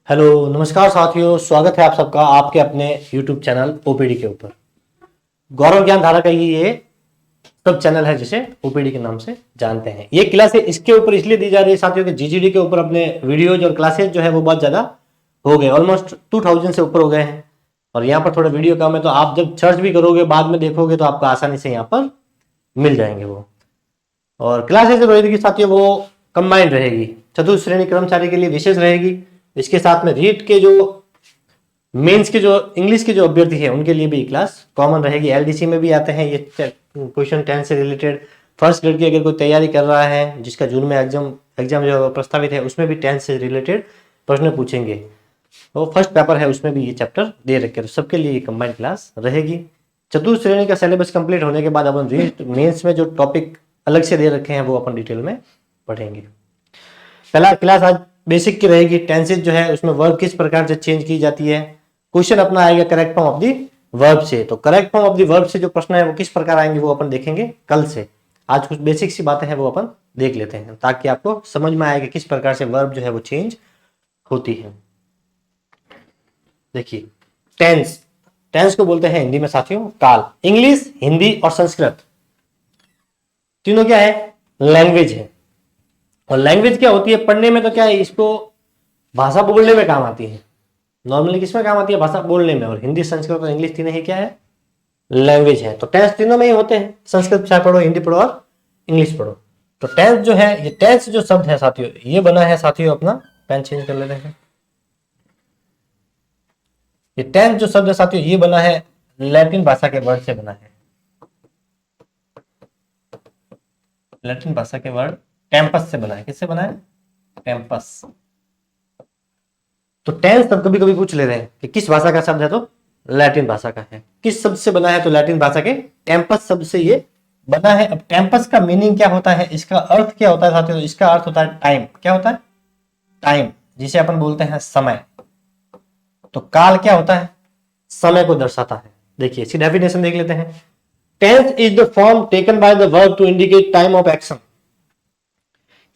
Hello नमस्कार साथियों, स्वागत है आप सबका आपके अपने YouTube चैनल ओपीडी के ऊपर। गौरव ज्ञान धारा का ये सब चैनल है जिसे ओपीडी के नाम से जानते हैं। ये क्लास इसके ऊपर इसलिए दी जा रही है साथियों कि जीजीडी के ऊपर अपने वीडियोज और क्लासेज जो है वो बहुत ज़्यादा हो गए, ऑलमोस्ट 2000 से ऊपर हो गए हैं और यहाँ पर थोड़ा वीडियो कम है, तो आप जब सर्च भी करोगे बाद में देखोगे तो आपको आसानी से यहाँ पर मिल जाएंगे वो। और क्लासेज जो रहेगी साथियों वो कंबाइंड रहेगी, चतुर्थ श्रेणी कर्मचारी के लिए विशेष रहेगी। इसके साथ में रीट के जो मेंस के जो इंग्लिश के जो अभ्यर्थी है उनके लिए भी क्लास कॉमन रहेगी। एलडीसी में भी आते हैं ये क्वेश्चन 10 से रिलेटेड। फर्स्ट ग्रेड की अगर कोई तैयारी कर रहा है जिसका जून में एग्जाम जो प्रस्तावित है उसमें भी 10 से रिलेटेड प्रश्न पूछेंगे। वो फर्स्ट पेपर है उसमें भी ये चैप्टर दे रखे, तो सबके लिए कंबाइंड क्लास रहेगी। चतुर्थ श्रेणी का सिलेबस कंप्लीट होने के बाद अपन रीट मेंस में जो टॉपिक अलग से दे रखे हैं वो अपन डिटेल में पढ़ेंगे। पहला क्लास आज बेसिक की रहेगी। टेंसेज जो है उसमें वर्ब किस प्रकार से चेंज की जाती है। क्वेश्चन अपना आएगा correct form of the verb से, तो correct form of the verb से जो प्रश्न है वो किस प्रकार आएंगे वो अपन देखेंगे कल से। आज कुछ बेसिक सी बातें हैं वो अपन देख लेते हैं ताकि आपको समझ में आएगा किस प्रकार से वर्ब जो है वो चेंज होती है। देखिए टेंस, टेंस को बोलते हैं हिंदी में साथियों काल। इंग्लिश, हिंदी और संस्कृत तीनों क्या है, लैंग्वेज है। और लैंग्वेज क्या होती है, पढ़ने में तो क्या है, इसको भाषा बोलने में काम आती है। नॉर्मली किसमें काम आती है, भाषा बोलने में। और हिंदी, संस्कृत और इंग्लिश तीनों ही क्या है, लैंग्वेज है। तो टेंस तीनों में ही होते हैं, संस्कृत चाहे पढ़ो, हिंदी पढ़ो और इंग्लिश पढ़ो। तो टेंस जो है, ये टेंस जो शब्द है साथियों, ये बना है साथियों, अपना पेन चेंज कर लेते हैं। ये टेंस जो शब्द है साथियों ये बना है लैटिन भाषा के वर्ड से बना है। लैटिन भाषा के वर्ड टेम्पस से बना है। किससे बना है, टेम्पस। तो टेंस तब कभी कभी पूछ ले रहे हैं कि किस भाषा का शब्द है, तो लैटिन भाषा का है। किस शब्द से बना है, तो लैटिन भाषा के टेम्पस शब्द से ये बना है। अब टेम्पस का मीनिंग क्या होता है, इसका अर्थ क्या होता है साथियों, इसका अर्थ होता है टाइम। क्या होता है, टाइम, जिसे अपन बोलते हैं समय। तो काल क्या होता है, समय को दर्शाता है। देखिए इसकी डेफिनेशन देख लेते हैं। Tense is the form taken by the verb to indicate time of action.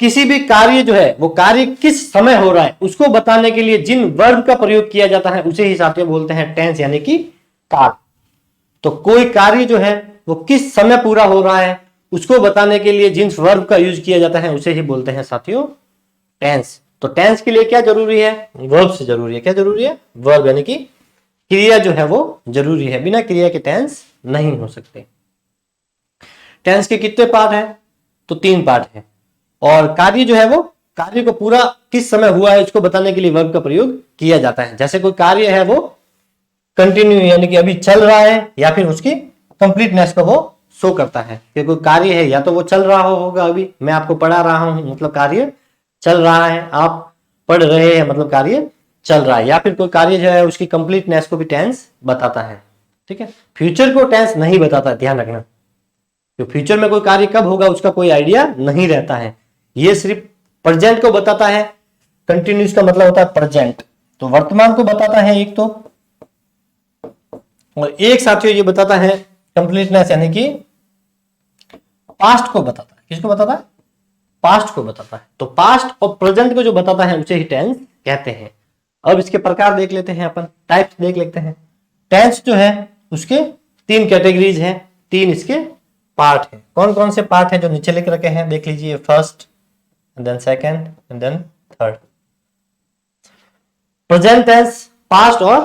किसी भी कार्य जो है वो कार्य किस समय हो रहा है उसको बताने के लिए जिन वर्ब का प्रयोग किया जाता है उसे ही साथियों बोलते हैं टेंस, यानी कि काल। तो कोई कार्य जो है वो किस समय पूरा हो रहा है उसको बताने के लिए जिन वर्ब का यूज किया जाता है उसे ही बोलते हैं साथियों टेंस। तो टेंस के लिए क्या जरूरी है, वर्ब से जरूरी है। क्या जरूरी है, वर्ब, यानी कि क्रिया जो है वो जरूरी है। बिना क्रिया के टेंस नहीं हो सकते। टेंस के कितने पार्ट है, तो 3 पार्ट है। और कार्य जो है वो कार्य को पूरा किस समय हुआ है इसको बताने के लिए वर्ब का प्रयोग किया जाता है। जैसे कोई कार्य है वो कंटिन्यू, यानी कि अभी चल रहा है, या फिर उसकी कंप्लीटनेस को वो शो करता है कि कोई कार्य है या तो वो चल रहा होगा, अभी मैं आपको पढ़ा रहा हूं मतलब कार्य चल रहा है, आप पढ़ रहे हैं मतलब कार्य चल रहा है, या फिर कोई कार्य जो है उसकी कंप्लीटनेस को भी टेंस बताता है। ठीक है, फ्यूचर को टेंस नहीं बताता, ध्यान रखना। तो फ्यूचर में कोई कार्य कब होगा उसका कोई आइडिया नहीं रहता है, ये सिर्फ प्रेजेंट को बताता है। कंटिन्यूस का मतलब होता है प्रेजेंट, तो वर्तमान को बताता है एक तो, और एक साथियों ये बताता है कंप्लीटनेस, यानी कि पास्ट को बताता है। किसको बताता है, पास्ट को बताता है। तो पास्ट और प्रेजेंट को जो बताता है उसे ही टेंस कहते हैं। अब इसके प्रकार देख लेते हैं अपन, टाइप्स देख लेते हैं। टेंस जो है उसके 3 कैटेगरीज हैं, 3 इसके पार्ट है। कौन कौन से पार्ट है जो नीचे लिख रखे हैं देख लीजिए, first and then second and then third. Present tense, past और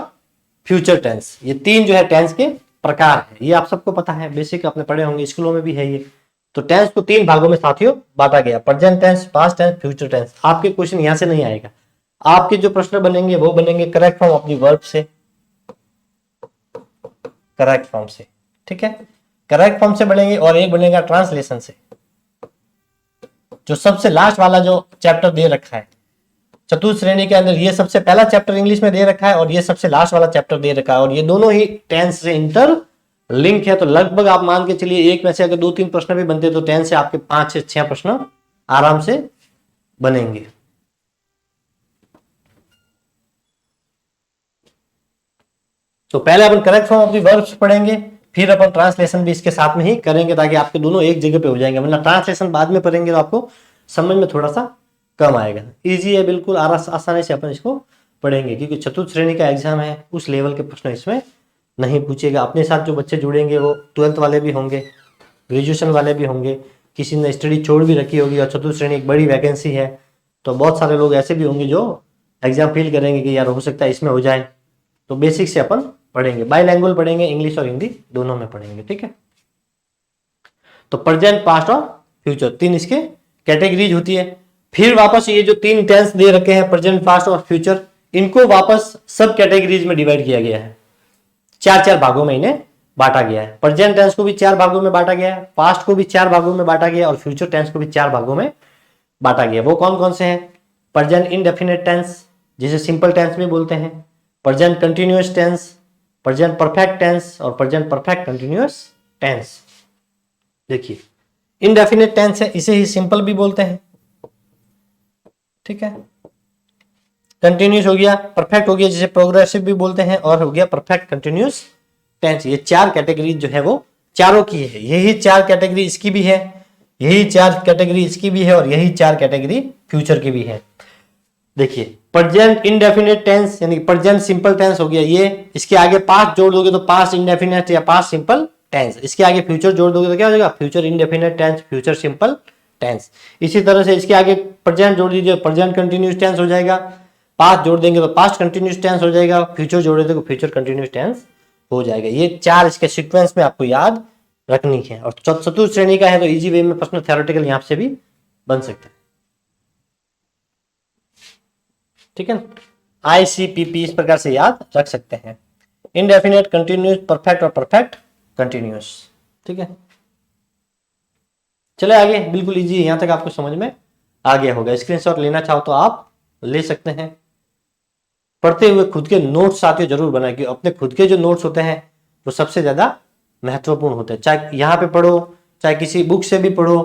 फ्यूचर टेंस, ये 3 जो है टेंस के प्रकार है। ये आप सबको पता है, बेसिक आपने पढ़े होंगे, स्कूलों में भी है ये। तो टेंस को 3 भागों में साथियों बांटा गया, present tense, past tense, future tense. आपके क्वेश्चन यहां से नहीं आएगा, आपके जो प्रश्न बनेंगे वो बनेंगे correct form of the verb से, करेक्ट फॉर्म से। ठीक है, करेक्ट फॉर्म से बनेंगे, और एक बनेगा ट्रांसलेशन से, जो सबसे लास्ट वाला जो चैप्टर दे रखा है चतुर्थ श्रेणी के अंदर। ये सबसे पहला चैप्टर इंग्लिश में दे रखा है और ये सबसे लास्ट वाला चैप्टर दे रखा है, और ये दोनों ही टेंस से इंटर लिंक है। तो लगभग आप मान के चलिए एक में से अगर 2-3 प्रश्न भी बनते तो टेंस से आपके 5 से 6 प्रश्न आराम से बनेंगे। तो पहले अपन correct form of the verbs पढ़ेंगे, फिर अपन ट्रांसलेशन भी इसके साथ में ही करेंगे ताकि आपके दोनों एक जगह पे हो जाएंगे। मतलब ट्रांसलेशन बाद में पढ़ेंगे तो आपको समझ में थोड़ा सा कम आएगा। इजी है बिल्कुल, आसानी से अपन इसको पढ़ेंगे, क्योंकि चतुर्थ श्रेणी का एग्जाम है, उस लेवल के प्रश्न इसमें नहीं पूछेगा। अपने साथ जो बच्चे जुड़ेंगे वो 12th वाले भी होंगे, ग्रेजुएशन वाले भी होंगे, किसी ने स्टडी छोड़ भी रखी होगी और चतुर्थ श्रेणी एक बड़ी वैकेंसी है, तो बहुत सारे लोग ऐसे भी होंगे जो एग्जाम फील करेंगे कि यार हो सकता है इसमें हो जाए। तो बेसिक से अपन पढ़ेंगे, बाईलैंग्वेज पढ़ेंगे, इंग्लिश और हिंदी दोनों में पढ़ेंगे, ठीक है। तो प्रेजेंट, पास्ट और फ्यूचर, तीन इसके कैटेगरीज होती है। फिर वापस ये जो तीन टेंस दे रखे हैं, प्रेजेंट, पास्ट और फ्यूचर, इनको वापस सब कैटेगरीज में डिवाइड किया गया है, चार चार भागों में इन्हें बांटा गया है। प्रेजेंट टेंस को भी चार भागों में बांटा गया है, पास्ट को भी चार भागों में बांटा गया और फ्यूचर टेंस को भी चार भागों में बांटा गया। वो कौन कौन से हैं? प्रेजेंट इंडेफिनिट टेंस, जिसे सिंपल टेंस भी बोलते हैं, present continuous tense, present perfect tense और प्रेजेंट परफेक्ट कंटिन्यूअस टेंस। देखिए, इंडेफिनिट टेंस है, इसे ही सिंपल भी बोलते हैं, ठीक है। कंटिन्यूअस हो गया, परफेक्ट हो गया जिसे प्रोग्रेसिव भी बोलते हैं, और हो गया परफेक्ट कंटिन्यूअस टेंस। ये चार कैटेगरी जो है वो चारों की है, यही चार कैटेगरी इसकी भी है, यही चार कैटेगरी इसकी भी है और यही चार कैटेगरी फ्यूचर की भी है। देखिए, प्रेजेंट इंडेफिनिट टेंस यानी प्रेजेंट सिंपल टेंस हो गया ये, इसके आगे पास्ट जोड़ दोगे तो पास्ट इंडेफिनिट या पास्ट सिंपल टेंस, इसके आगे फ्यूचर जोड़ दोगे तो क्या हो जाएगा? Future indefinite tense, future simple tense. इसी तरह से इसके आगे प्रेजेंट जोड़ दीजिए, प्रेजेंट कंटिन्यूअस टेंस हो जाएगा, पास्ट जोड़ देंगे तो पास्ट कंटिन्यूअस टेंस हो जाएगा, फ्यूचर जोड़ देंगे तो फ्यूचर कंटिन्यूअस टेंस हो जाएगा। ये चार इसके सीक्वेंस में आपको याद रखनी है। और चतुर्थ श्रेणी का है तो इजी वे में प्रश्न थ्योरेटिकल यहां से भी बन सकता है, ठीक है। ICPP इस प्रकार से याद रख सकते हैं, इंडेफिनिट, कंटिन्यूअस, परफेक्ट और परफेक्ट कंटिन्यूअस, ठीक है। चले आगे, बिल्कुल इजी है, यहां तक आपको समझ में आ गया होगा। स्क्रीनशॉट लेना चाहो तो आप ले सकते हैं। पढ़ते हुए खुद के नोट्स साथियों जरूर बनाए, कि अपने खुद के जो नोट्स होते हैं वो सबसे ज्यादा महत्वपूर्ण होते हैं। चाहे यहाँ पे पढ़ो, चाहे किसी बुक से भी पढ़ो,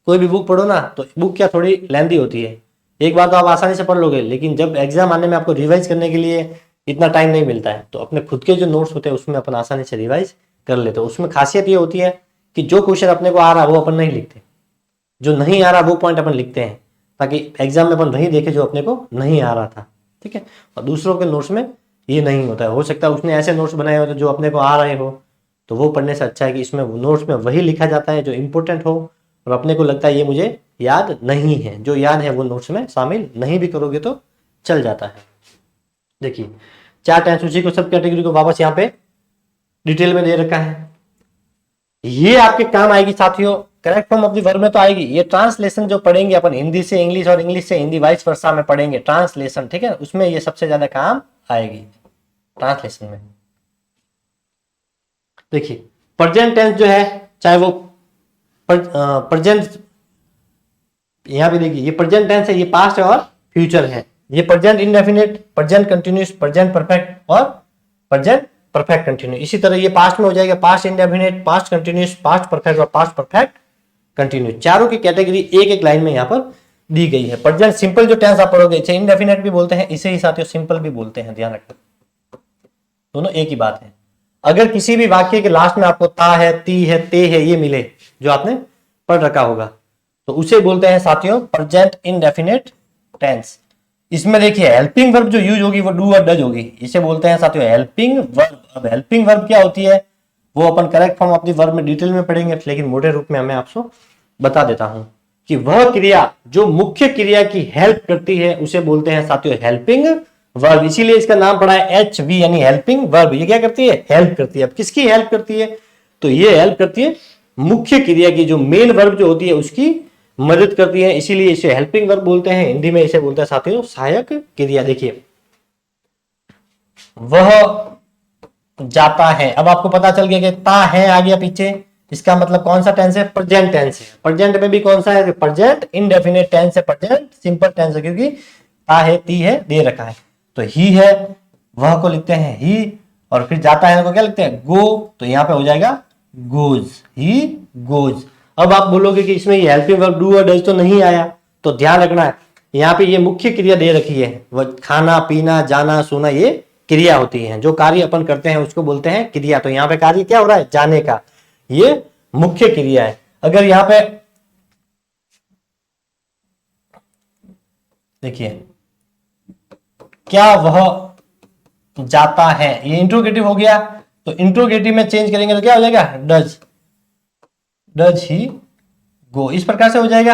कोई भी बुक पढ़ो ना, तो बुक क्या थोड़ी लेंदी होती है, एक बार तो आप आसानी से पढ़ लोगे, लेकिन जब एग्जाम आने में आपको रिवाइज करने के लिए इतना टाइम नहीं मिलता है, तो अपने खुद के जो नोट्स होते हैं उसमें अपन आसानी से रिवाइज कर लेते हैं। उसमें खासियत ये होती है कि जो क्वेश्चन अपने को आ रहा है वो अपन नहीं लिखते, जो नहीं आ रहा वो पॉइंट अपन लिखते हैं, ताकि एग्जाम में अपन वही देखे जो अपने को नहीं आ रहा था, ठीक है। और दूसरों के नोट्स में ये नहीं होता है, हो सकता है उसने ऐसे नोट्स बनाए होते जो अपने को आ रहे हो, तो वो पढ़ने से अच्छा है कि इसमें नोट्स में वही लिखा जाता है जो इंपॉर्टेंट हो, और अपने को लगता है ये मुझे याद नहीं है, जो याद है वो नोट्स में शामिल नहीं भी करोगे तो चल जाता है। देखिए, चार टेंस उसी को सब कैटेगरी को वापस यहाँ पे डिटेल में दे रखा है, ये आपके काम आएगी साथियों। Correct form of the verb में तो आएगी, ये ट्रांसलेशन जो पढ़ेंगे अपन हिंदी से इंग्लिश और इंग्लिश से हिंदी वाइस वर्सा में पढ़ेंगे ट्रांसलेशन, ठीक है, उसमें ये सबसे ज्यादा काम आएगी ट्रांसलेशन में। देखिए, प्रेजेंट टेंस जो है, चाहे वो प्रेजेंट, यहां पे देखिए ये प्रेजेंट टेंस है, ये पास्ट और फ्यूचर है, ये present indefinite, present continuous, present perfect और प्रेजेंट परफेक्ट कंटिन्यू। इसी तरह ये पास्ट में हो जाएगा past indefinite, past continuous, past perfect और पास्ट परफेक्ट कंटिन्यू। चारों की कैटेगरी एक एक लाइन में यहाँ पर दी गई है। प्रेजेंट सिंपल जो टेंस आप पढ़ोगे, इसे इंडेफिनिट भी बोलते हैं, इसे ही साथियों सिंपल भी बोलते हैं, ध्यान रखना, दोनों एक ही बात है। अगर किसी भी वाक्य के लास्ट में आपको ता है, ती है, ते है ये मिले, जो आपने पढ़ रखा होगा, तो उसे बोलते हैं साथियों प्रेजेंट इंडेफिनिट टेंस। इसमें देखिए हेल्पिंग वर्ब जो यूज होगी वो डू और डज होगी, इसे बोलते हैं साथियों हेल्पिंग वर्ब। अब हेल्पिंग वर्ब क्या होती है वो अपन correct form of the verb में डिटेल में पढ़ेंगे, लेकिन मोटे रूप में मैं आपको बता देता हूं कि वह क्रिया जो मुख्य क्रिया की हेल्प करती है उसे बोलते हैं साथियों हेल्पिंग वर्ब। इसीलिए इसका नाम पड़ा है HV यानी हेल्पिंग वर्ब। ये क्या करती है? हेल्प करती है। अब किसकी हेल्प करती है? तो ये हेल्प करती है मुख्य क्रिया की, जो मेन वर्ब जो होती है उसकी मदद करती है, इसीलिए इसे हेल्पिंग वर्ब बोलते हैं। हिंदी में इसे बोलते हैं साथियों सहायक क्रिया। देखिए, वह जाता है, अब आपको पता चल गया कि ता है आ गया पीछे, इसका मतलब कौन सा टेंस है? प्रेजेंट टेंस है। प्रेजेंट में भी कौन सा है? प्रेजेंट इंडेफिनिट टेंस है, प्रेजेंट सिंपल टेंस है, क्योंकि ता है, ती है दे रखा है। तो ही है, वह को लिखते हैं ही, और फिर जाता है को क्या लिखते हैं? गो, तो यहां पे हो जाएगा गोज, ही गोज। अब आप बोलोगे कि इसमें ये हेल्पिंग वर्ब डू और डज तो नहीं आया, तो ध्यान रखना है यहाँ पे ये मुख्य क्रिया दे रखी है, वह खाना पीना जाना सोना ये क्रिया होती है, जो कार्य अपन करते हैं उसको बोलते हैं क्रिया। तो यहाँ पे कार्य क्या हो रहा है? जाने का, ये मुख्य क्रिया है। अगर यहाँ पे देखिए क्या वह जाता है, ये इंट्रोगेटिव हो गया। तो इंट्रोगेटिव में चेंज करेंगे तो क्या हो जाएगा, डज ही गो, इस प्रकार से हो जाएगा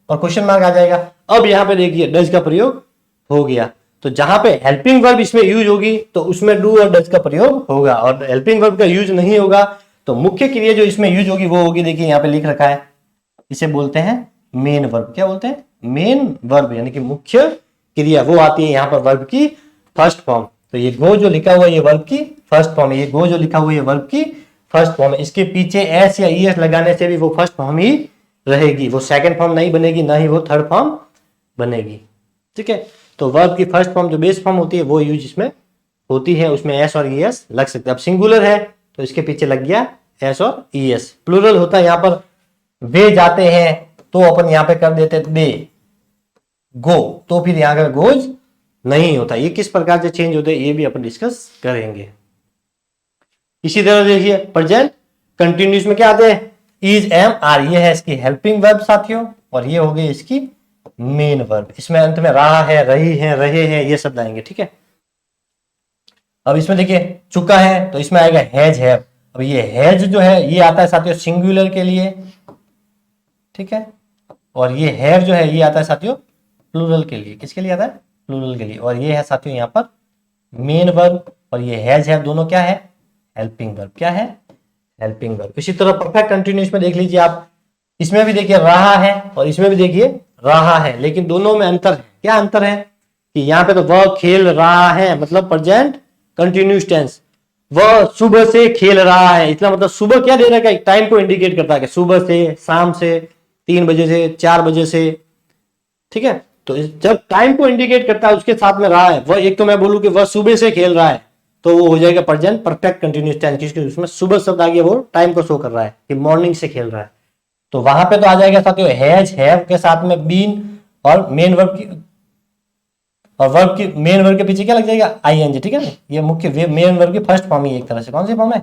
और क्वेश्चन मार्क आ जाएगा। अब यहां पे देखिए डज का प्रयोग हो गया, तो जहां पे हेल्पिंग वर्ब इसमें यूज होगी तो उसमें डू और डज का प्रयोग होगा, और हेल्पिंग वर्ब का यूज नहीं होगा तो मुख्य क्रिया जो इसमें यूज होगी वो होगी, देखिए यहां पे लिख रखा है, इसे बोलते हैं मेन वर्ब। क्या बोलते हैं, मेन वर्ब, यानी कि मुख्य क्रिया वो आती है यहाँ पर वर्ब की फर्स्ट फॉर्म। तो ये गो जो लिखा हुआ है ये वर्ब की फर्स्ट फॉर्म है, ये गो जो लिखा हुआ है ये वर्ब की फर्स्ट फॉर्म है। इसके पीछे एस या ईएस लगाने से भी वो फर्स्ट फॉर्म ही रहेगी, वो सेकंड फॉर्म नहीं बनेगी, ना ही वो थर्ड फॉर्म बनेगी। ठीक है, तो वर्ब की फर्स्ट फॉर्म जो बेस फॉर्म होती है वो यूज इसमें होती है, उसमें एस और ईएस लग सकते हैं। अब सिंगुलर है तो इसके पीछे लग गया एस और ईएस। प्लूरल होता है यहाँ पर वे जाते हैं तो अपन यहाँ पे कर देते दे गो, तो फिर यहाँ का गोज नहीं होता। ये किस प्रकार से चेंज होते हैं ये भी अपन डिस्कस करेंगे। इसी तरह देखिए प्रेजेंट कंटिन्यूस में क्या आते हैं, इज एम आर, ये है इसकी हेल्पिंग वर्ब साथियों, और ये हो गई इसकी मेन वर्ब। इसमें अंत में रहा है, रही है, रहे हैं, ये शब्द आएंगे। ठीक है, अब इसमें देखिए चुका है तो इसमें आएगा हैज हैव। अब ये हैज जो है ये आता है साथियों सिंगुलर के लिए, ठीक है, और ये हैव जो है ये आता है साथियों प्लूरल के लिए। किसके लिए आता है, प्लूरल के लिए। और ये है साथियों यहाँ पर मेन वर्ब, और ये हैज हैव दोनों क्या है, हेल्पिंग वर्ब। क्या है, हेल्पिंग वर्ब। इसी तरह परफेक्ट कंटिन्यूअस में देख लीजिए आप, इसमें भी देखिए रहा है और इसमें भी देखिए रहा है, लेकिन दोनों में अंतर है। क्या अंतर है कि यहाँ पे तो वह खेल रहा है, मतलब प्रेजेंट कंटिन्यूअस टेंस, वह सुबह से खेल रहा है। इतना मतलब सुबह क्या दे रहा है, टाइम को इंडिकेट करता है कि सुबह से, शाम से, 3 बजे से, 4 बजे से। ठीक है, तो जब टाइम को इंडिकेट करता है उसके साथ में रहा है, वह एक तो मैं बोलूं कि वह सुबह से खेल रहा है तो वो हो जाएगा प्रेजेंट परफेक्ट कंटिन्यूअस टेंस, क्योंकि उसमें सुबह शब्द आ गया, वो टाइम को शो कर रहा है कि मॉर्निंग से खेल रहा है। तो वहां पे तो आ जाएगा साथियों हैज हैव के साथ में बीन, और मेन वर्ब की, और वर्ब की मेन वर्ब के पीछे क्या लग जाएगा, आईएनजी। ठीक है ना, ये मुख्य मेन वर्ब की फर्स्ट फॉर्म ही एक तरह से, कौन सी फॉर्म है,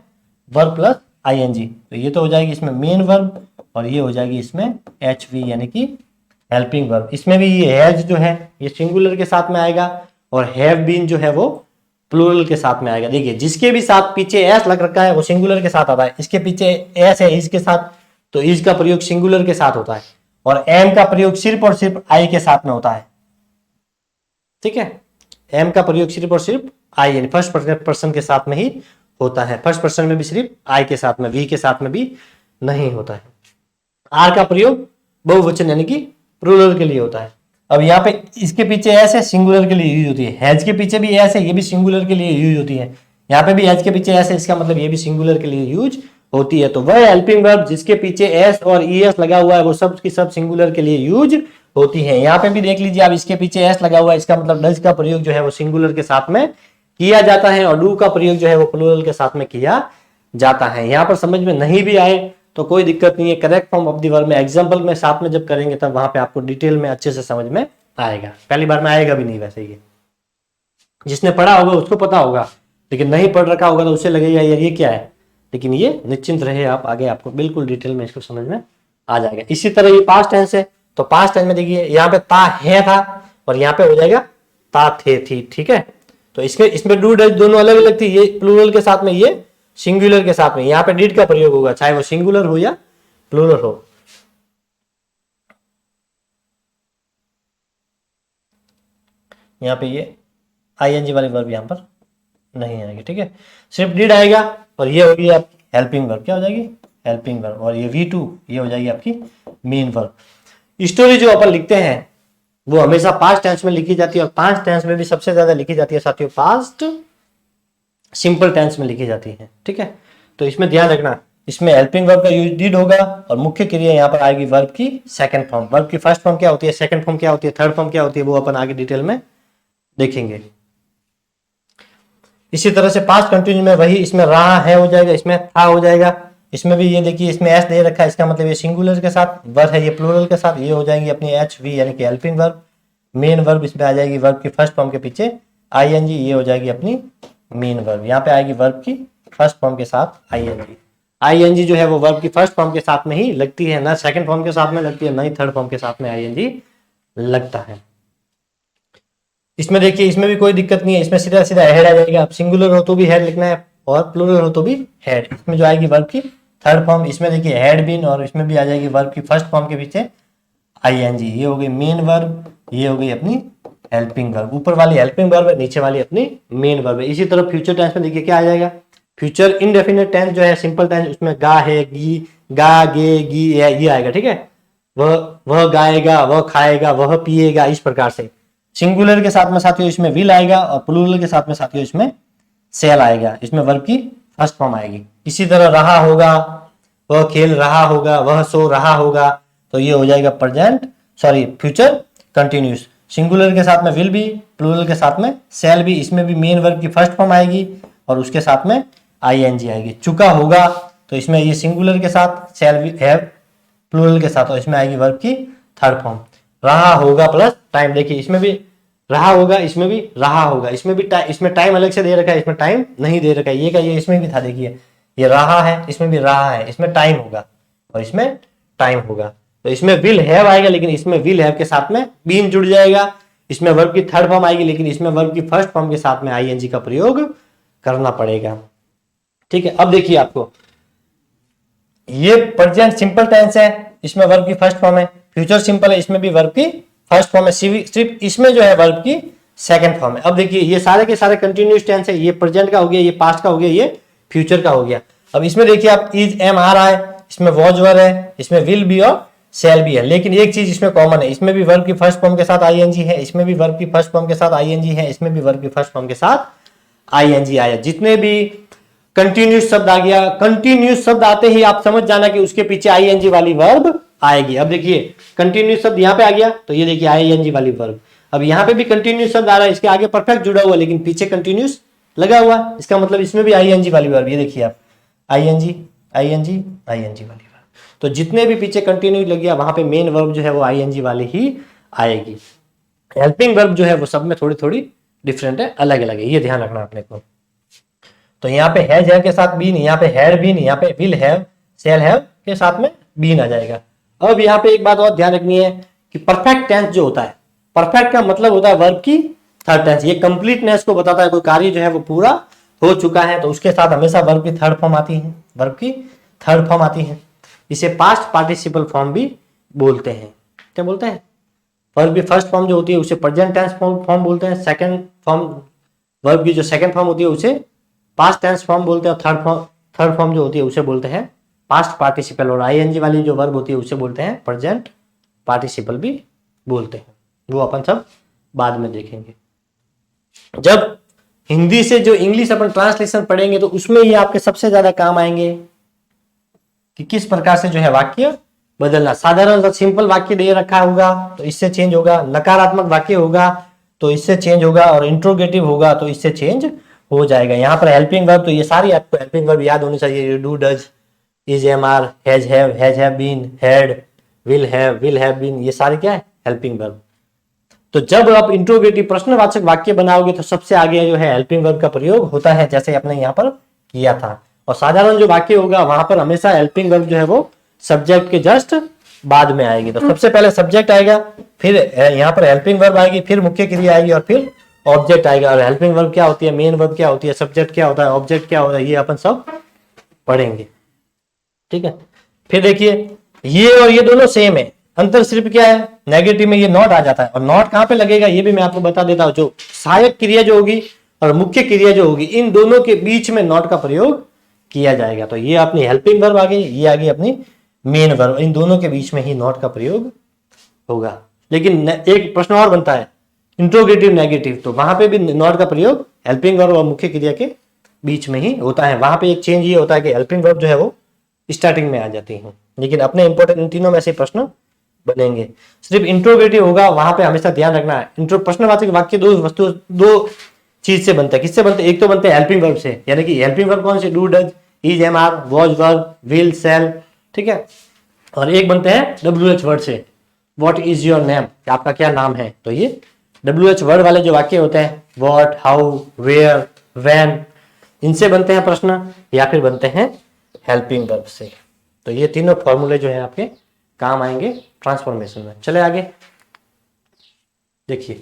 वर्ब प्लस आईएनजी। तो ये तो हो जाएगी इसमें मेन वर्ब, और ये हो जाएगी इसमें एचवी यानी कि हेल्पिंग वर्ब। इसमें भी ये हैज जो है ये सिंगुलर के साथ में आएगा, और हैव बीन जो है वो प्लूरल के साथ में आएगा। देखिए जिसके भी साथ पीछे एस लग रखा है वो सिंगुलर के साथ आता है, इसके पीछे एस है इसके साथ, तो इज का प्रयोग सिंगुलर के साथ होता है, और एम का प्रयोग सिर्फ और सिर्फ आई के साथ में होता है। ठीक है, एम का प्रयोग सिर्फ और सिर्फ आई यानी फर्स्ट पर्सन के साथ में ही होता है, फर्स्ट पर्सन में भी सिर्फ आई के साथ में, वी के साथ में भी नहीं होता है। आर का प्रयोग बहुवचन यानी कि प्लूरल के लिए होता है। अब यहाँ पे इसके पीछे एस है, सिंगुलर के लिए यूज होती है, हैज के पीछे भी एस है, ये भी सिंगुलर के लिए यूज होती है। यहाँ पे भी एस के पीछे एस है, इसका मतलब ये भी सिंगुलर के लिए यूज होती है। तो वह हेल्पिंग वर्ब जिसके पीछे एस और ईएस लगा हुआ है वो सब की सब सिंगुलर के लिए यूज होती है। यहाँ पे भी देख लीजिए आप, इसके पीछे एस लगा हुआ है, इसका मतलब डज का प्रयोग जो है वो सिंगुलर के साथ में किया जाता है, और डू का प्रयोग जो है वो प्लूरल के साथ में किया जाता है। यहाँ पर समझ में नहीं भी आए तो कोई दिक्कत नहीं है, correct form of the verb में एग्जांपल में साथ में जब करेंगे तब वहां पे आपको डिटेल में अच्छे से समझ में आएगा। पहली बार में आएगा भी नहीं वैसे, ये जिसने पढ़ा होगा उसको पता होगा, लेकिन नहीं पढ़ रखा होगा तो उसे लगेगा यार ये क्या है। लेकिन ये निश्चिंत रहे आप, आगे आपको बिल्कुल डिटेल में इसको समझ में आ जाएगा। इसी तरह ये पास्ट टेंस है, तो पास्ट टेंस में देखिए यहाँ पे ता है था और यहाँ पे हो जाएगा ता थे थी। ठीक है, तो इसमें डू डज दोनों अलग अलग थी, ये प्लूरल के साथ में, ये सिंगुलर के साथ में। यहाँ पे डिड का प्रयोग होगा चाहे वो सिंगुलर हो या प्लूरल हो। यहाँ पे ये आईएनजी वाली वर्ब यहाँ पर नहीं आएगी। ठीक है, सिर्फ डिड आएगा, और ये होगी आपकी हेल्पिंग वर्ब। क्या हो जाएगी, हेल्पिंग वर्ब, और ये V2 ये हो जाएगी आपकी मेन वर्ब। स्टोरी जो अपन लिखते हैं वो हमेशा पास्ट टेंस में लिखी जाती है, और पास्ट टेंस में भी सबसे ज्यादा लिखी जाती है साथियों पास्ट सिंपल टेंस में लिखी जाती है। ठीक है, तो इसमें ध्यान रखना, इसमें हेल्पिंग वर्ब का यूज डिड होगा, और मुख्य क्रिया यहाँ पर आएगी वर्ब की सेकंड फॉर्म। वर्ब की फर्स्ट फॉर्म क्या होती है, सेकंड फॉर्म क्या होती है, थर्ड फॉर्म क्या होती है, वो अपन आगे डिटेल में देखेंगे। इसी तरह से पास्ट कंटिन्यूस में वही, इसमें रहा है हो जाएगा, इसमें था हो जाएगा। इसमें भी ये देखिए इसमें एस दे रखा है, इसका मतलब ये सिंगुलर के साथ, वर्ब है ये प्लूरल के साथ, ये हो जाएंगी अपनी एच वी यानी कि हेल्पिंग वर्ब। मेन वर्ब इसमें आ जाएगी वर्ब की फर्स्ट फॉर्म के पीछे आईएनजी, ये हो जाएगी अपनी मेन वर्ब। यहाँ पे आएगी वर्ब की फर्स्ट फॉर्म के साथ आईएनजी। आईएनजी जो है वो वर्ब की फर्स्ट फॉर्म के साथ में ही लगती है, ना सेकंड फॉर्म के साथ में लगती है, ना ही थर्ड फॉर्म के साथ में आईएनजी लगता है। इसमें देखिए, इसमें भी कोई दिक्कत नहीं है, इसमें सीधा सीधा हेड आ जाएगा। अब सिंगुलर हो तो भी हेड लिखना है और प्लूरल हो तो भी हेड। इसमें जो आएगी वर्ब की थर्ड फॉर्म, इसमें देखिए हैड बीन, और इसमें भी आ जाएगी वर्ब की फर्स्ट फॉर्म के पीछे आईएनजी। ये हो गई मेन वर्ब, ये हो गई अपनी हेल्पिंग वर्ब। ऊपर वाली हेल्पिंग वर्ब है, नीचे वाली अपनी मेन वर्ब है। इसी तरह फ्यूचर टेंस में देखिए क्या आ जाएगा, फ्यूचर इनडेफिनेट टेंस जो है सिंपल टेंस, उसमें गा है, गी, गा, गे, गी, ये आएगा, ठीक है। वह गाएगा, वह खाएगा, वह पिएगा, इस प्रकार से। सिंगुलर के साथ में साथियों इसमें विल आएगा, और प्लूरल के साथ में साथियों इसमें सेल आएगा। इसमें वर्ब की फर्स्ट फॉर्म आएगी। इसी तरह रहा होगा, वह खेल रहा होगा, वह सो रहा होगा, तो ये हो जाएगा present, sorry future continuous. Singular के साथ में विल भी, प्लूरल के साथ में सेल भी। इसमें भी मेन वर्ब की फर्स्ट फॉर्म आएगी और उसके साथ में आईएनजी आएगी। चुका होगा, तो इसमें ये सिंगुलर के साथ, सेल भी हैव प्लूरल के साथ, और इसमें आएगी वर्ब की थर्ड फॉर्म। रहा होगा प्लस टाइम, देखिए इसमें भी रहा होगा, इसमें भी रहा होगा, इसमें भी इसमें टाइम अलग से दे रखा है, इसमें टाइम नहीं दे रखा है। ये क्या, ये इसमें भी था, देखिए ये रहा है, इसमें भी रहा है, इसमें टाइम होगा और इसमें टाइम होगा। तो इसमें विल हैव आएगा, लेकिन इसमें विल हैव के साथ में बीन जुड़ जाएगा। इसमें वर्ब की थर्ड फॉर्म आएगी, लेकिन इसमें वर्ब की फर्स्ट फॉर्म के साथ में आईएनजी का प्रयोग करना पड़ेगा, ठीक है। अब देखिए आपको, ये प्रेजेंट सिंपल टेंस है, इसमें वर्ब की फर्स्ट फॉर्म है। फ्यूचर सिंपल है, इसमें भी वर्ब की फर्स्ट फॉर्म है, सिर्फ इसमें जो है वर्ब की सेकंड फॉर्म है। अब देखिए ये सारे के सारे कंटिन्यूस टेंस है, ये प्रेजेंट का हो गया, ये पास्ट का हो गया, ये फ्यूचर का हो गया। अब इसमें देखिए आप इज, एम, आ रहा है, इसमें वॉज वर है, इसमें विल भी और शैल भी है। लेकिन एक चीज इसमें कॉमन है, इसमें भी वर्ब की फर्स्ट फॉर्म के साथ आईएनजी है, इसमें भी वर्ब की फर्स्ट फॉर्म के साथ आईएनजी है, इसमें भी वर्ब की फर्स्ट फॉर्म के साथ आईएनजी आया। जितने भी कंटिन्यूस शब्द आ गया, कंटिन्यूस शब्द आते ही आप समझ जाना कि उसके पीछे आईएनजी वाली वर्ब आएगी। अब देखिए कंटिन्यूस शब्द यहाँ पे आ गया, तो ये देखिए आईएनजी वाली वर्ब। अब यहाँ पे भी कंटिन्यूस शब्द आ रहा है, इसके आगे परफेक्ट जुड़ा हुआ, लेकिन पीछे कंटिन्यूस लगा हुआ, इसका मतलब इसमें भी आईएनजी वाली वर्ब। ये देखिए आप, आईएनजी, आईएनजी, आईएनजी वाली वर्ब। तो जितने भी पीछे कंटिन्यू लग गया, वहां पे मेन वर्ब जो है वो आईएनजी वाली ही आएगी। हेल्पिंग वर्ब जो है वो सब में थोड़ी थोड़ी डिफरेंट है, अलग अलग है, ये ध्यान रखना अपने को। तो यहाँ पे हैज हैव के साथ बीन, यहाँ पे हैड बीन, यहाँ पे विल हैव, शैल हैव के साथ में बीन आ जाएगा। अब यहाँ पे एक बात और ध्यान रखनी है कि परफेक्ट टेंस जो होता है, परफेक्ट का मतलब होता है वर्ब की थर्ड टेंस। ये कंप्लीटनेस को बताता है, कोई कार्य जो है वो पूरा हो चुका है, तो उसके साथ हमेशा वर्ब की थर्ड फॉर्म आती है, वर्ब की थर्ड फॉर्म आती है। इसे पास्ट पार्टिसिपल फॉर्म भी बोलते हैं। क्या बोलते हैं? वर्ब की फर्स्ट फॉर्म जो होती है उसे प्रेजेंट टेंस फॉर्म बोलते हैं। सेकंड फॉर्म, वर्ब की जो सेकंड फॉर्म होती है उसे पास्ट टेंस फॉर्म बोलते हैं। थर्ड फॉर्म जो होती है उसे बोलते हैं पास्ट पार्टिसिपल, और आईएनजी वाली जो वर्ब होती है उसे बोलते हैं प्रेजेंट पार्टिसिपल भी बोलते हैं। वो अपन सब बाद में देखेंगे। जब हिंदी से जो इंग्लिश अपन ट्रांसलेशन पढ़ेंगे तो उसमें ये आपके सबसे ज्यादा काम आएंगे कि किस प्रकार से जो है वाक्य बदलना। साधारण सिंपल वाक्य दे रखा होगा तो इससे चेंज होगा, नकारात्मक वाक्य होगा तो इससे चेंज होगा, और इंट्रोगेटिव होगा तो इससे चेंज हो जाएगा। यहाँ पर हेल्पिंग वर्ब, तो ये सारी आपको हेल्पिंग वर्ब याद होनी चाहिए। Do, does, is, am, are, has have been, had, will have been, ये सारे क्या है? Helping verb. तो जब आप इंट्रोगेटिव प्रश्नवाचक वाक्य बनाओगे तो सबसे आगे जो है हेल्पिंग वर्ब का प्रयोग होता है, जैसे अपने यहाँ पर किया था। और साधारण जो वाक्य होगा वहां पर हमेशा हेल्पिंग वर्ब जो है वो सब्जेक्ट के जस्ट बाद में आएगी। तो सबसे पहले सब्जेक्ट आएगा, फिर यहाँ पर हेल्पिंग वर्ब आएगी, फिर मुख्य क्रिया आएगी और फिर ऑब्जेक्ट आएगा। और हेल्पिंग वर्ब क्या होती है, मेन वर्ब क्या होती है, सब्जेक्ट क्या होता है, ऑब्जेक्ट क्या होता है, ये अपन सब पढ़ेंगे, ठीक है। फिर देखिए ये और ये दोनों सेम है, अंतर सिर्फ क्या है, नेगेटिव में ये नॉट आ जाता है। और नॉट कहां पे लगेगा ये भी मैं आपको बता देता हूं। जो सहायक क्रिया जो होगी और मुख्य क्रिया जो होगी, इन दोनों के बीच में नॉट का प्रयोग किया जाएगा। तो ये अपनी हेल्पिंग वर्ब आ गई, ये आ गई अपनी मेन वर्ब, इन दोनों के बीच में ही नॉट का प्रयोग होगा। लेकिन एक प्रश्न और बनता है, इंट्रोगेटिव नेगेटिव, तो वहां पे भी नॉट का प्रयोग हेल्पिंग वर्ब और मुख्य क्रिया के बीच में ही होता है। वहां पे एक चेंज ये होता है कि हेल्पिंग वर्ब जो है वो स्टार्टिंग में आ जाती है। लेकिन अपने इंपोर्टेंट इन तीनों में से प्रश्न बनेंगे। सिर्फ इंट्रोगेटिव होगा, वहां पे हमेशा ध्यान रखना है। इंट्रो प्रश्नवाचक वाक्य दो चीज से बनता है। किससे बनते हैं? एक तो बनते हैं हेल्पिंग वर्ब से, यानी कि हेल्पिंग वर्ब कौन से? Do, does, is, am, are, was, verb, will, shall, ठीक है। और एक बनते हैं WH वर्ड से, व्हाट इज योर नेम, आपका क्या नाम है। तो ये WH वर्ड वाले जो वाक्य होते हैं, व्हाट, हाउ, वेयर, व्हेन, इनसे बनते हैं प्रश्न, या फिर बनते हैं हेल्पिंग वर्ब से। तो ये तीनों फॉर्मूले जो है आपके काम आएंगे ट्रांसफॉर्मेशन में। चले आगे देखिए,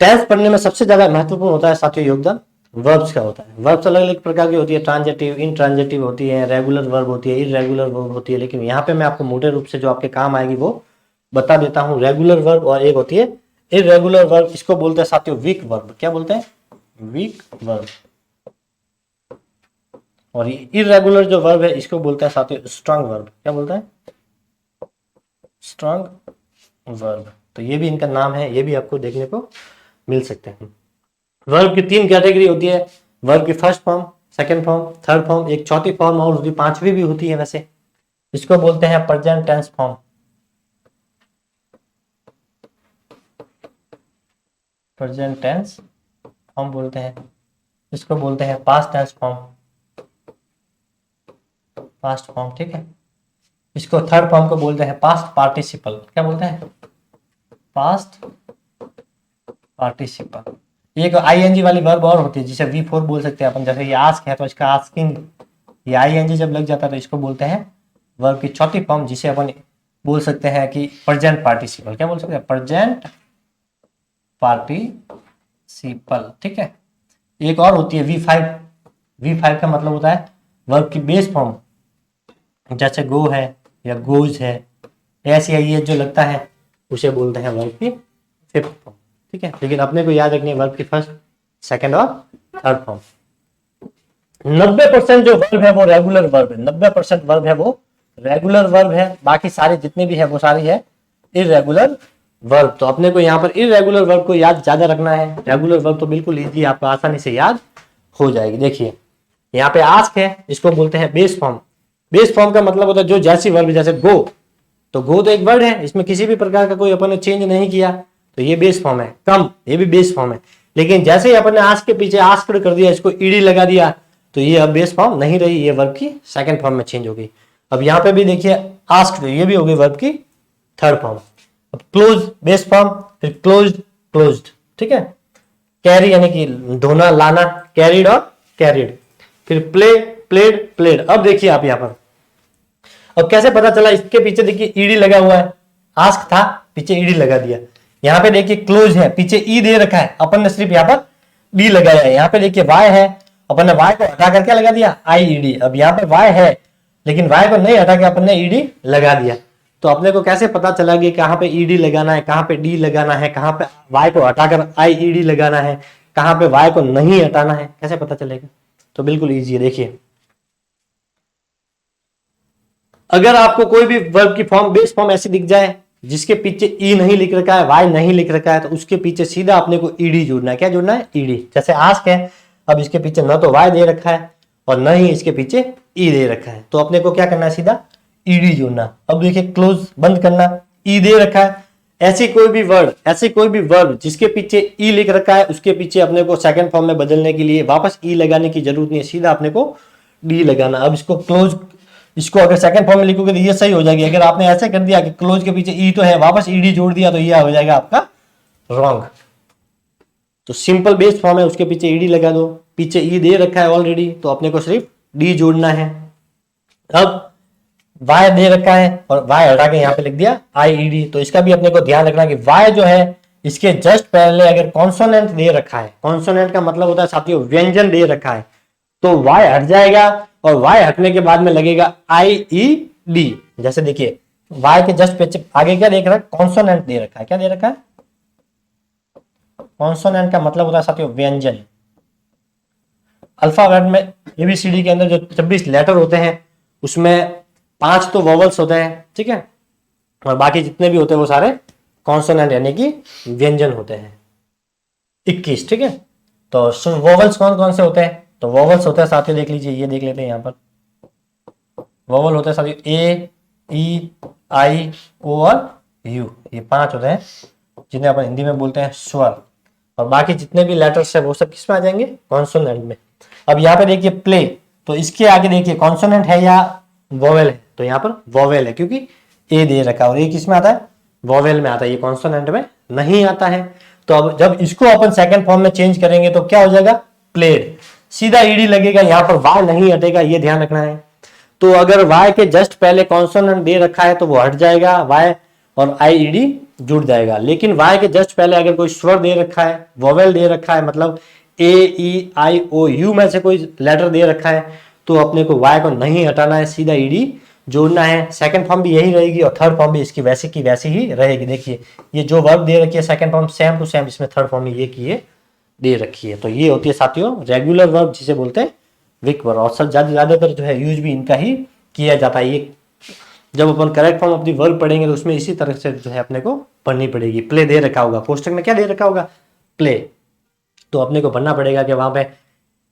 टेंस पढ़ने में सबसे ज्यादा महत्वपूर्ण होता है साथियों योगदान वर्ब्स का होता है। वर्ब्स अलग अलग प्रकार की होती है, ट्रांजिटिव, इनट्रांजिटिव होती है, रेगुलर वर्ब होती है, इररेगुलर वर्ब होती है। लेकिन यहाँ पे मैं आपको मोटे रूप से जो आपके काम आएगी वो बता देता हूँ। रेगुलर वर्ब और एक होती है इररेगुलर वर्ब। इसको बोलते हैं साथियों वीक वर्ब। क्या बोलते हैं? Weak verb. और इररेगुलर जो वर्ब है इसको बोलते हैं साथियों स्ट्रांग वर्ब। क्या बोलते हैं? Strong verb. तो ये भी इनका नाम है, ये भी आपको देखने को मिल सकते हैं। वर्ब की 3 कैटेगरी होती है। वर्ब की first form, second form, third form, एक चौथी फॉर्म और उसकी 5वीं भी होती है वैसे। इसको बोलते हैं present tense form. Present tense form बोलते हैं। इसको बोलते हैं past tense form. Past form, ठीक है। इसको थर्ड फॉर्म को बोलते हैं पास्ट पार्टिसिपल। क्या बोलते हैं? Past participle. एक आईएनजी वाली वर्ब और होती है जिसे V4 बोल सकते हैं अपन। जैसे ये आस्क है तो इसका आस्किंग, ये आईएनजी जब लग जाता है तो इसको बोलते हैं वर्ब की चौथी फॉर्म, जिसे अपन बोल सकते हैं कि प्रेजेंट पार्टिसिपल। क्या बोल सकते हैं? प्रेजेंट पार्टिसिपल, ठीक है। एक और होती है V5। V5 का मतलब होता है वर्ब की बेस फॉर्म, जैसे गो है या गोज है, ऐसे ये जो लगता है उसे बोलते हैं वर्ब की फिफ्थ फॉर्म, ठीक है। लेकिन अपने को याद रखनी है वर्ब की फर्स्ट, सेकंड और थर्ड फॉर्म। 90% जो वर्ब है वो रेगुलर वर्ब है। 90% वर्ब है वो रेगुलर वर्ब है। बाकी सारे जितने भी है वो सारी है इररेगुलर वर्ब। तो अपने को यहाँ पर इररेगुलर वर्ब को याद ज्यादा रखना है। रेगुलर वर्ब तो बिल्कुल इजी, आपको आसानी से याद हो जाएगी। देखिए यहाँ पे आस्क है, इसको बोलते हैं बेस फॉर्म। बेस फॉर्म का मतलब होता है जो जैसी वर्ब, जैसे गो, तो गो तो एक वर्ड है, इसमें किसी भी प्रकार का कोई अपन ने चेंज नहीं किया, तो ये बेस फॉर्म है। कम, ये भी बेस फॉर्म है। लेकिन जैसे ही अपन ने आस्क के पीछे आस्क्ड कर दिया, इसको ईडी लगा दिया, तो ये अब बेस फॉर्म नहीं रही, ये वर्ब की सेकंड फॉर्म में चेंज हो गई। अब यहाँ पे भी देखिए आस्क्ड, ये भी हो गई वर्ब की थर्ड फॉर्म। अब क्लोज बेस फॉर्म, फिर क्लोज्ड क्लोज्ड, ठीक है। कैरी यानी कि धोना लाना, कैरिड और कैरिड। फिर प्ले प्लेड प्लेड। अब देखिए आप यहाँ पर, अब कैसे पता चला? इसके पीछे देखिए ईडी लगा हुआ है, आस्क था पीछे ईडी लगा दिया। यहाँ पे देखिए क्लोज है, पीछे ई दे रखा है, अपन ने सिर्फ यहाँ पर डी लगाया है। यहाँ पे देखिए वाई है, अपन ने वाई को हटा कर क्या लगा दिया? आई ईडी। अब यहाँ पे वाई है लेकिन वाई को नहीं हटा के अपन ने ईडी लगा दिया। तो अपने को कैसे पता चला कि कहाँ पे ईडी लगाना है, कहाँ पे डी लगाना है, कहाँ पे वाई को हटाकर आई ईडी लगाना है, कहाँ पे वाई को नहीं हटाना है, कैसे पता चलेगा? तो बिल्कुल ईजी है। देखिए अगर आपको कोई भी वर्ब की फॉर्म, बेस फॉर्म ऐसी दिख जाए जिसके पीछे ई नहीं लिख रखा है, वाई नहीं लिख रखा है, तो उसके पीछे सीधा अपने को ईडी जोड़ना है। क्या जोड़ना है? ईडी। जैसे आस्क है, अब इसके पीछे न तो वाई दे रखा है और न ही इसके पीछे ई दे रखा है, तो अपने को क्या करना है? सीधा ईडी जोड़ना। अब देखिए क्लोज बंद करना, ई दे रखा है। ऐसी कोई भी वर्ड, ऐसी कोई भी वर्ब जिसके पीछे ई लिख रखा है, उसके पीछे अपने को सेकंड फॉर्म में बदलने के लिए वापस ई लगाने की जरूरत नहीं है, सीधा अपने को डी लगाना। अब इसको क्लोज, इसको अगर सेकंड फॉर्म में लिखोगे तो ये सही हो जाएगी। अगर आपने ऐसे कर दिया कि क्लोज के पीछे ई तो है, वापस ईडी जोड़ दिया, तो ये हो जाएगा आपका रॉन्ग। तो सिंपल बेस फॉर्म है, उसके पीछे ईडी लगा दो, पीछे ई दे रखा है ऑलरेडी, तो अपने को सिर्फ डी जोड़ना है। अब वाई दे रखा है और वाई हटा के यहाँ पे लिख दिया आई ईडी, तो इसका भी अपने को ध्यान रखना कि वाई जो है इसके जस्ट पहले अगर कॉन्सोनेंट दे रखा है, कॉन्सोनेंट का मतलब होता है साथियों व्यंजन दे रखा है, तो वाई हट जाएगा और वाई हटने के बाद में लगेगा आई ई डी। जैसे देखिए वाई के जस्ट पीछे आगे क्या देख रहा है? कॉन्सोनेंट दे रखा है। क्या दे रखा है? कॉन्सोनेंट का मतलब होता है साथियों व्यंजन। अल्फाबेट में एबीसीडी के अंदर जो 26 लेटर होते हैं उसमें 5 तो वोवल्स होते हैं, ठीक है, और बाकी जितने भी होते हैं वो सारे कॉन्सोनेंट यानी कि व्यंजन होते हैं 21, ठीक है। तो वोवल्स कौन कौन से होते हैं? तो वोवल्स होते हैं साथियों, देख लीजिए, ये देख लेते हैं। यहाँ पर वोवल होते हैं साथियों ए, ई, आई, ओ और यू, ये 5 होते हैं जिन्हें अपन हिंदी में बोलते हैं स्वर। और बाकी जितने भी लेटर्स है वो सब किस में आ जाएंगे? कॉन्सोनेंट में। अब यहाँ पे देखिए प्ले, तो इसके आगे देखिए कॉन्सोनेंट है या वोवेल है? तो यहाँ पर वोवेल है क्योंकि ए दे रखा है, और ए किस में आता है? वोवेल में आता है, ये कॉन्सोनेंट में नहीं आता है। तो अब जब इसको अपन सेकंड फॉर्म में चेंज करेंगे तो क्या हो जाएगा? प्लेड। सीधा ईडी लगेगा, यहाँ पर वाई नहीं हटेगा, ये ध्यान रखना है। तो अगर वाई के जस्ट पहले कॉन्सोनेंट दे रखा है तो वो हट जाएगा, वाई और आईईडी जुड़ जाएगा। लेकिन वाई के जस्ट पहले अगर कोई स्वर दे रखा है, वोवेल दे रखा है, मतलब ए ई आई ओ यू में से कोई लेटर दे रखा है, तो अपने को वाई को नहीं हटाना है, सीधा ईडी जोड़ना है। सेकंड फॉर्म भी यही रहेगी और थर्ड फॉर्म भी इसकी वैसी की वैसी ही रहेगी। देखिए ये जो वर्ब दे रखी है second form same to same इसमें थर्ड फॉर्म में ये की ये दे रखी है। तो ये होती है साथियों रेगुलर वर्ब, जिसे बोलते हैं विक वर्ब। और सब ज्यादातर जो है यूज भी इनका ही किया जाता है। ये जब अपन correct form of the verb पढ़ेंगे तो उसमें इसी तरह से जो है अपने को पढ़नी पड़ेगी। प्ले दे रखा होगा, कोष्टक में क्या दे रखा होगा, प्ले, तो अपने को पढ़ना पड़ेगा कि वहां पे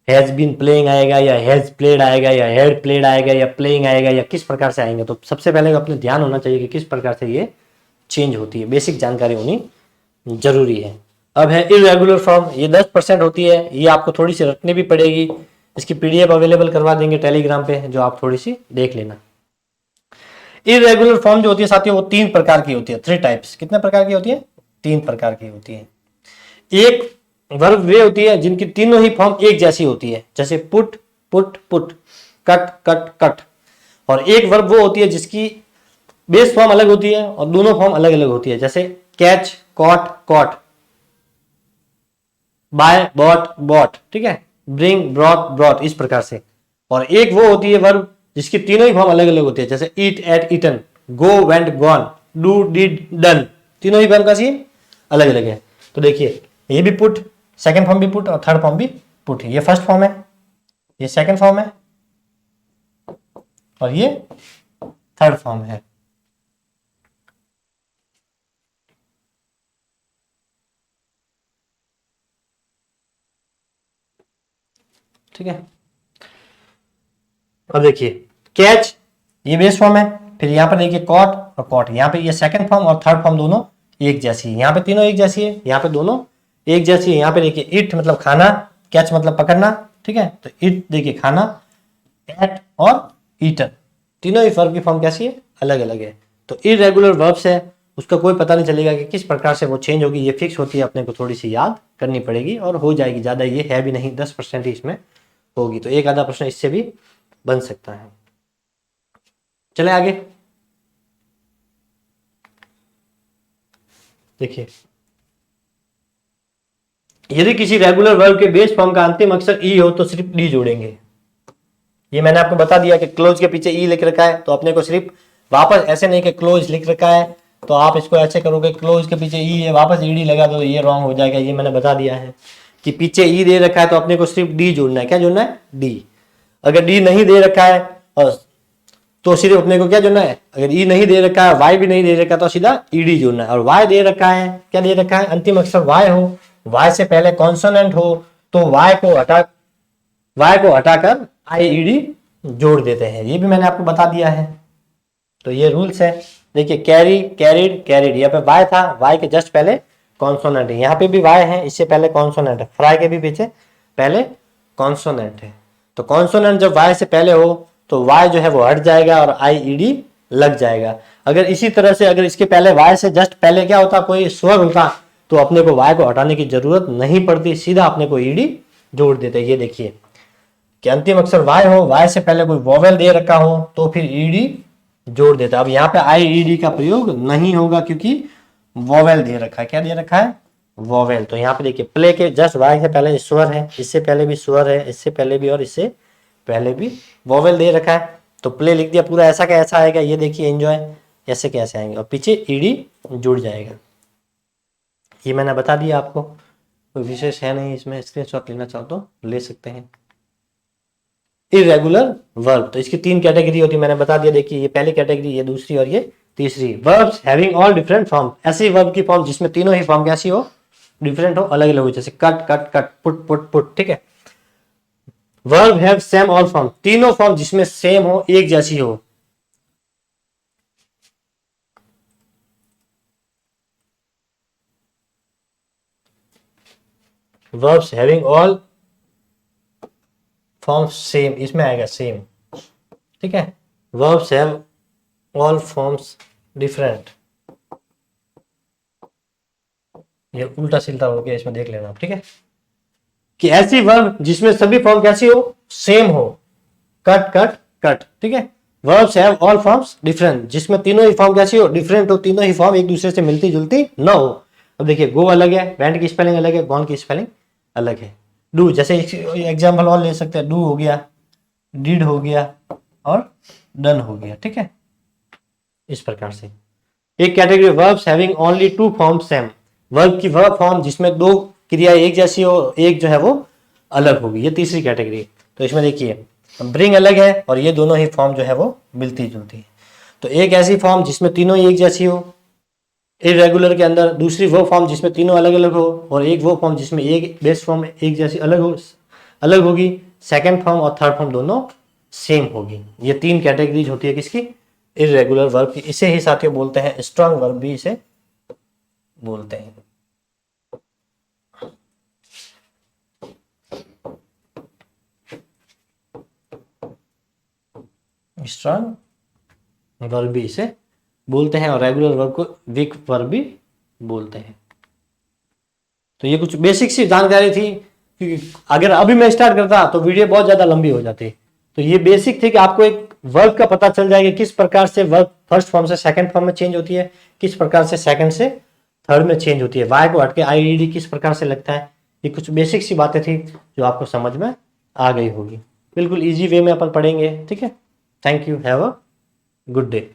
हैज बीन प्लेइंग आएगा या हैज प्लेड आएगा या हैड प्लेड आएगा या प्लेइंग आएगा या किस प्रकार से आएंगे। तो सबसे पहले अपने ध्यान होना चाहिए कि किस प्रकार से ये चेंज होती है, बेसिक जानकारी होनी जरूरी है। अब है इरेगुलर फॉर्म, ये 10% होती है, ये आपको थोड़ी सी रटनी भी पड़ेगी। इसकी पीडीएफ अवेलेबल करवा देंगे टेलीग्राम पे, जो आप थोड़ी सी देख लेना। इरेगुलर फॉर्म जो होती है साथियों वो 3 प्रकार की होती है, 3 टाइप्स। कितने प्रकार की होती है, 3 प्रकार की होती है। एक वर्ब वे होती है जिनकी तीनों ही फॉर्म एक जैसी होती है, जैसे put put put, cut cut cut. और एक वर्ब वो होती है जिसकी बेस फॉर्म अलग होती है और दोनों फॉर्म अलग अलग होती है, जैसे catch caught caught, buy bought bought, ठीक है, ब्रिंग ब्रॉट ब्रॉट, इस प्रकार से। और एक वो होती है वर्ब जिसकी तीनों ही फॉर्म अलग अलग होती है, जैसे eat ate eaten, go went gone, do did done, तीनों ही फॉर्म कैसी है, अलग अलग है। तो देखिए ये भी पुट, सेकंड फॉर्म भी पुट और थर्ड फॉर्म भी पुट है। ये फर्स्ट फॉर्म है, ये सेकंड फॉर्म है और ये थर्ड फॉर्म है। ठीक है, अब देखिए कैच ये बेस फॉर्म है, फिर यहाँ पर देखिए कॉट और कॉट, यहाँ पे ये सेकंड फॉर्म और थर्ड फॉर्म दोनों एक जैसी है। यहाँ पे तीनों एक जैसी है, यहाँ पे दोनों एक जैसी है। यहाँ पे देखिए इट मतलब खाना, कैच मतलब पकड़ना, ठीक है, तो इट देखिए खाना, एट और ईटन, तीनों ही वर्ब की फॉर्म कैसी है, अलग अलग है। तो इरेगुलर वर्ब्स है, उसका कोई पता नहीं चलेगा कि किस प्रकार से वो चेंज होगी, ये फिक्स होती है, अपने को थोड़ी सी याद करनी पड़ेगी और हो जाएगी। ज्यादा ये है भी नहीं, 10% ही इसमें होगी, तो एक आधा प्रश्न इससे भी बन सकता है। चले आगे, देखिए यदि किसी रेगुलर वर्ब के बेस फॉर्म का अंतिम अक्षर ई हो तो सिर्फ डी जोड़ेंगे। ये मैंने आपको बता दिया कि क्लोज के पीछे ई लिख रखा है, तो अपने को सिर्फ वापस ऐसे नहीं कि क्लोज लिख रखा है तो आप इसको ऐसे करोगे, क्लोज के पीछे ई है वापस ईडी लगा दो, ये रॉन्ग हो जाएगा। ये मैंने बता दिया है कि पीछे ई दे रखा है तो अपने को सिर्फ डी जोड़ना है। क्या जोड़ना है, डी। अगर डी नहीं दे रखा है और तो सिर्फ अपने को क्या जोड़ना है, अगर ई नहीं दे रखा है, वाई भी नहीं दे रखा तो सीधा ईडी जोड़ना है। और वाई दे रखा है, क्या दे रखा है, अंतिम अक्षर वाई हो, वाई से पहले कॉन्सोनेंट हो तो वाई को हटाकर आई ईडी जोड़ देते हैं। ये भी मैंने आपको बता दिया है, तो ये रूल्स है। देखिए कैरी कैरिड कैरिड, यहाँ पे वाई था, वाई के जस्ट पहले कॉन्सोनेंट है, यहाँ पे भी वाई है, इससे पहले कॉन्सोनेंट है, फ्राई के भी पीछे पहले कॉन्सोनेंट है। तो कॉन्सोनेंट जब वाई से पहले हो तो वाई जो है वो हट जाएगा और आई ईडी लग जाएगा। अगर इसी तरह से अगर इसके पहले वाई से जस्ट पहले क्या होता, कोई स्वर होता, तो अपने को वाई को हटाने की जरूरत नहीं पड़ती, सीधा अपने को ईडी जोड़ देते। ये देखिए कि अंतिम अक्षर वाई हो, वाई से पहले कोई वोवेल दे रखा हो तो फिर ईडी जोड़ देता। अब यहाँ पे आई ईडी का प्रयोग नहीं होगा क्योंकि वोवेल दे रखा है। क्या दे रखा है, वोवेल। तो यहाँ पे देखिए प्ले के जस्ट वाई से पहले स्वर है, इससे पहले भी स्वर है, इससे पहले भी और इससे पहले भी वोवेल दे रखा है, तो प्ले लिख दिया पूरा, ऐसा का ऐसा आएगा। ये देखिए एंजॉय ऐसे कैसे आएंगे और पीछे ईडी जुड़ जाएगा। ये मैंने बता दिया आपको, कोई विशेष है नहीं इसमें, स्क्रीनशॉट लेना चाहो तो ले सकते हैं। इरेगुलर वर्ब, तो इसकी 3 कैटेगरी होती है, मैंने बता दिया। देखिए ये पहली कैटेगरी, ये दूसरी और ये तीसरी। Verbs having all different form, ऐसी वर्ब की फॉर्म जिसमें तीनों ही फॉर्म कैसी हो, डिफरेंट हो, अलग अलग हो, जैसे cut cut cut, put put put, ठीक है। Verb have same all form, तीनों फॉर्म जिसमें सेम हो, एक जैसी हो। Verbs having all form same, इसमें आएगा सेम, ठीक है। Verbs have all forms different, ये उल्टा सिल्टा हो गया, इसमें देख लेना आप, ठीक है। कि ऐसी वर्ब जिसमें सभी फॉर्म कैसी हो, सेम हो, कट कट कट, ठीक है। Verbs have all forms different, जिसमें तीनों ही फॉर्म कैसी हो, डिफरेंट हो, तीनों ही फॉर्म एक दूसरे से मिलती जुलती न हो। अब देखिए गो अलग है, वेंट की स्पेलिंग अलग है, गॉन की स्पेलिंग अलग है। डू जैसे एग्जाम्पल और ले सकते हैं, डू हो गया, डिड हो गया और डन हो गया, ठीक है। इस प्रकार से एक category verbs having only two forms same, verb की वह फॉर्म जिसमें दो क्रिया एक जैसी हो, एक जो है वो अलग होगी, ये तीसरी कैटेगरी। तो इसमें देखिए ब्रिंग अलग है और ये दोनों ही फॉर्म जो है वो मिलती जुलती है। तो एक ऐसी फॉर्म जिसमें तीनों ही एक जैसी हो इरेगुलर के अंदर, दूसरी वो फॉर्म जिसमें तीनों अलग अलग हो, और एक वो फॉर्म जिसमें एक बेस फॉर्म एक जैसी अलग होगी, सेकंड फॉर्म और थर्ड फॉर्म दोनों सेम होगी। ये तीन कैटेगरीज होती है किसकी, इरेगुलर वर्ब की। इसे ही साथियों बोलते हैं स्ट्रांग वर्ब भी इसे बोलते हैं। स्ट्रांग वर्ब भी इसे बोलते हैं और रेगुलर वर्ब को वीक वर्ब भी बोलते हैं। तो ये कुछ बेसिक सी जानकारी थी, क्योंकि अगर अभी मैं स्टार्ट करता तो वीडियो बहुत ज्यादा लंबी हो जाती। तो ये बेसिक थी कि आपको एक वर्ब का पता चल जाएगा किस प्रकार से वर्ब फर्स्ट फॉर्म से सेकंड फॉर्म में चेंज होती है, किस प्रकार से सेकंड से थर्ड में चेंज होती है, वाई को हटके आईडी किस प्रकार से लगता है। ये कुछ बेसिक सी बातें थी जो आपको समझ में आ गई होगी। बिल्कुल इजी वे में अपन पढ़ेंगे, ठीक है। Thank you, have a good day.